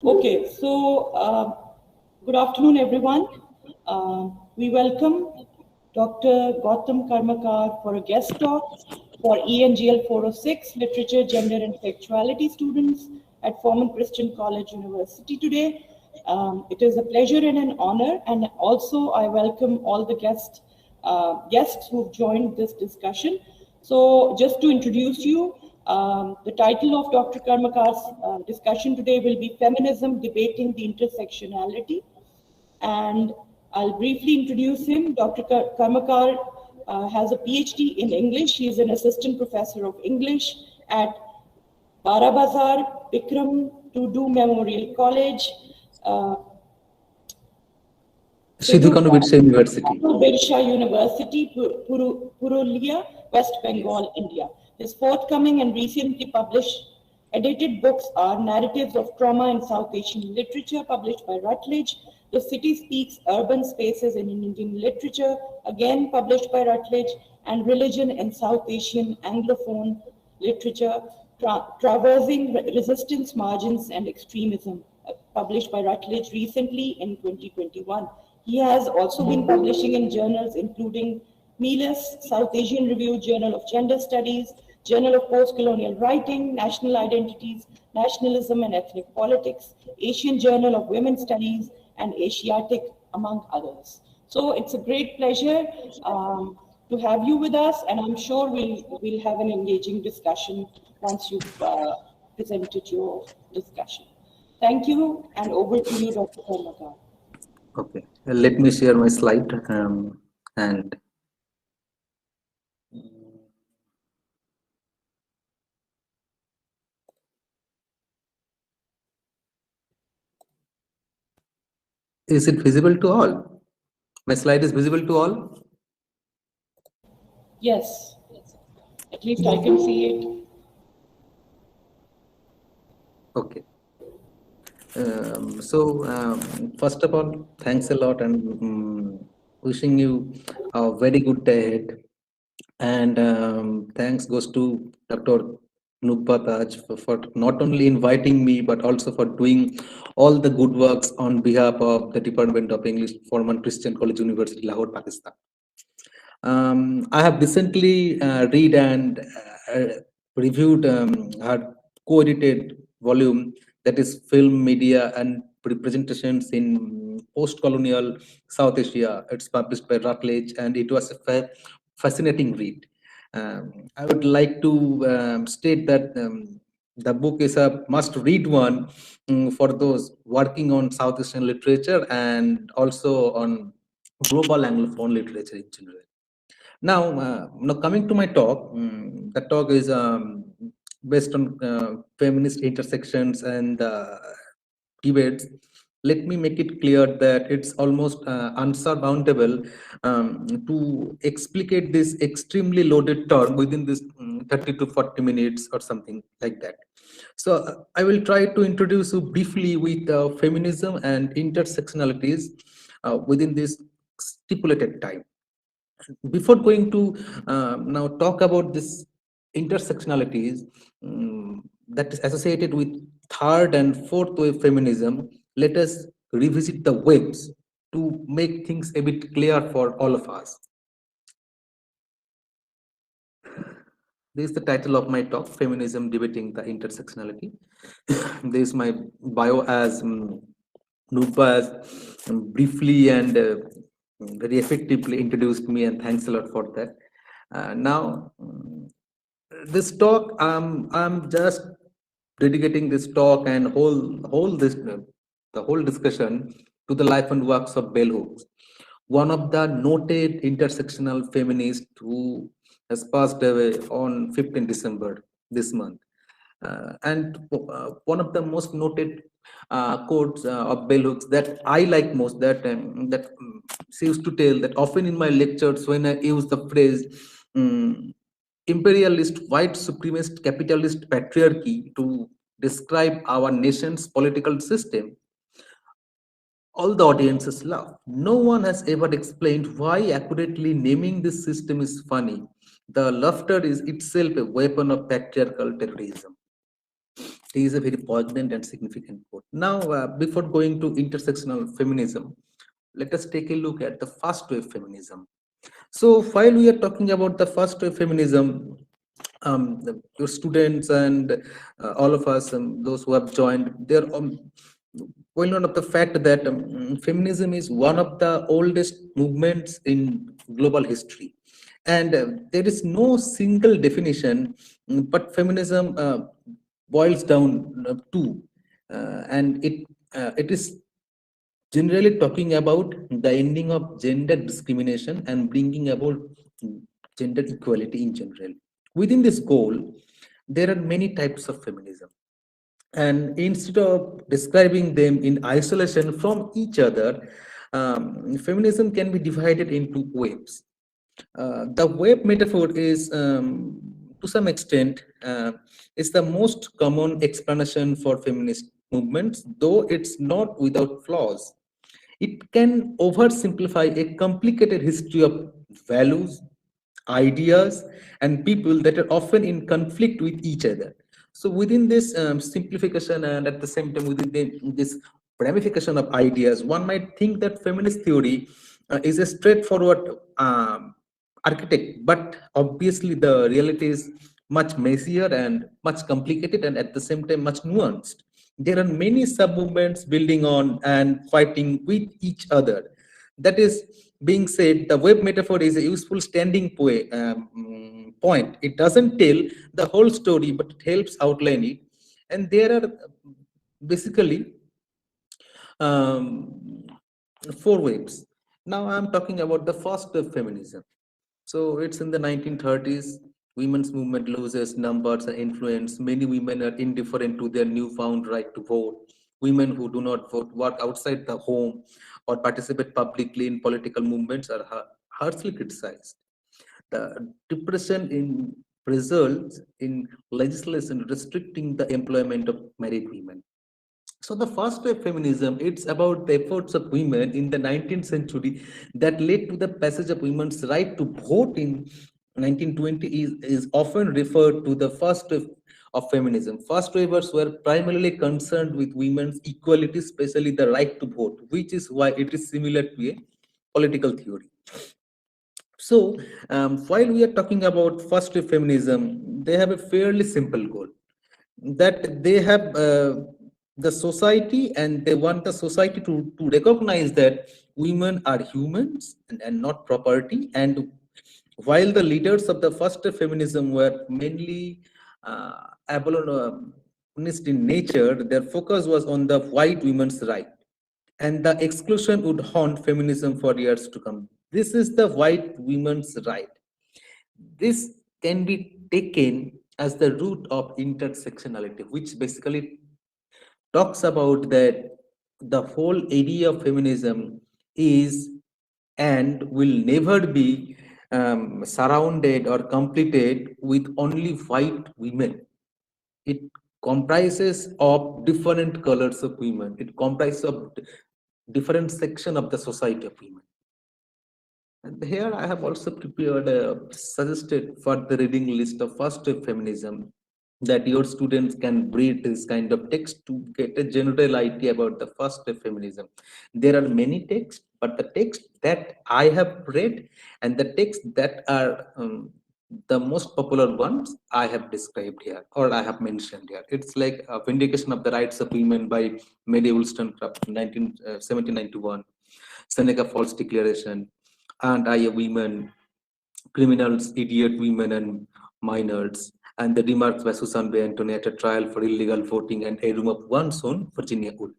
Okay, so good afternoon, everyone. We welcome Dr. Gautam Karmakar for a guest talk for ENGL 406 Literature, Gender and Sexuality students at Forman Christian College University today. It is a pleasure and an honor, and also I welcome all the guests who've joined this discussion. So, just to introduce you, the title of Dr. Karmakar's discussion today will be Feminism Debating the Intersectionality. And I'll briefly introduce him. Dr. Karmakar has a PhD in English. He is an assistant professor of English at Barabazar Bikram Tudu Memorial College, Sidhu Kanu Birsa University. Birsha University, Purulia, West Bengal, India. His forthcoming and recently published edited books are Narratives of Trauma in South Asian Literature, published by Routledge, The City Speaks, Urban Spaces in Indian Literature, again published by Routledge, and Religion in South Asian Anglophone Literature, Traversing Resistance, Margins and Extremism, published by Routledge recently in 2021. He has also been publishing in journals including Miles, South Asian Review, Journal of Gender Studies, Journal of Post-Colonial Writing, National Identities, Nationalism and Ethnic Politics, Asian Journal of Women's Studies, and Asiatic, among others. So it's a great pleasure to have you with us, and I'm sure we'll have an engaging discussion once you've presented your discussion. Thank you, and over to you, Dr. Karmakar. Okay, let me share my slide and is it visible to all? My slide is visible to all? Yes, at least I can see it. Okay. First of all, thanks a lot and wishing you a very good day ahead. And thanks goes to Dr. Nubba Taj for not only inviting me, but also for doing all the good works on behalf of the Department of English, Forman Christian College University, Lahore, Pakistan. I have recently read and reviewed her co-edited volume, that is Film, Media and Representations in Post-Colonial South Asia. It's published by Routledge and it was a fascinating read. I would like to state that the book is a must-read one for those working on South Asian literature and also on global Anglophone literature in general. Now coming to my talk, the talk is based on feminist intersections and debates. Let me make it clear that it's almost unsurmountable to explicate this extremely loaded term within this 30 to 40 minutes or something like that. So I will try to introduce you briefly with feminism and intersectionalities within this stipulated time. Before going to now talk about this intersectionalities that is associated with third and fourth wave feminism, let us revisit the waves to make things a bit clear for all of us. This is the title of my talk, Feminism Debating the Intersectionality. This is my bio as Nupa has briefly and very effectively introduced me, and thanks a lot for that. Now, this talk, I'm just dedicating this talk and whole this the whole discussion to the life and works of Bell Hooks, one of the noted intersectional feminists who has passed away on 15 December this month. And one of the most noted quotes of Bell Hooks that I like most, that she used to tell that often in my lectures when I use the phrase imperialist, white supremacist, capitalist patriarchy to describe our nation's political system, all the audiences laugh. No one has ever explained why accurately naming this system is funny. The laughter is itself a weapon of patriarchal terrorism. It is a very poignant and significant quote. Now, before going to intersectional feminism, let us take a look at the first wave feminism. So while we are talking about the first wave feminism, your students and all of us, those who have joined, they're well known of the fact that feminism is one of the oldest movements in global history. And there is no single definition, but feminism boils down to, and it is generally talking about the ending of gender discrimination and bringing about gender equality in general. Within this goal, there are many types of feminism. And instead of describing them in isolation from each other, feminism can be divided into waves. The wave metaphor is, to some extent, is the most common explanation for feminist movements, though it's not without flaws. It can oversimplify a complicated history of values, ideas, and people that are often in conflict with each other. So, within this simplification and at the same time within this ramification of ideas, one might think that feminist theory is a straightforward architect, but obviously the reality is much messier and much complicated and at the same time much nuanced. There are many sub-movements building on and fighting with each other. That is being said, the web metaphor is a useful point. It doesn't tell the whole story, but it helps outline it. And there are basically four waves. Now I'm talking about the first wave feminism. So it's in the 1930s. Women's movement loses numbers and influence. Many women are indifferent to their newfound right to vote. Women who do not vote work outside the home or participate publicly in political movements are harshly criticized. The depression in results in legislation restricting the employment of married women. So the first wave feminism, it's about the efforts of women in the 19th century that led to the passage of women's right to vote in 1920 is often referred to the first wave of feminism. First wavers were primarily concerned with women's equality, especially the right to vote, which is why it is similar to a political theory. So while we are talking about first wave feminism, they have a fairly simple goal that they have the society and they want the society to recognize that women are humans and not property. And while the leaders of the first feminism were mainly abolitionist in nature, their focus was on the white women's right. And the exclusion would haunt feminism for years to come. This is the white women's right. This can be taken as the root of intersectionality, which basically talks about that the whole idea of feminism is and will never be surrounded or completed with only white women. It comprises of different colors of women. It comprises of different section of the society of women. And here I have also prepared a suggested for the reading list of first wave feminism that your students can read this kind of text to get a general idea about the first wave feminism. There are many texts, but the text that I have read and the text that are the most popular ones I have described here or I have mentioned here. It's like a Vindication of the Rights of Women by Mary Wollstonecraft, 1791, Seneca Falls Declaration, and I a women, criminals, idiot women and minors, and the remarks by Susan B. Anthony at a trial for illegal voting and a room of one's own, Virginia Woolf.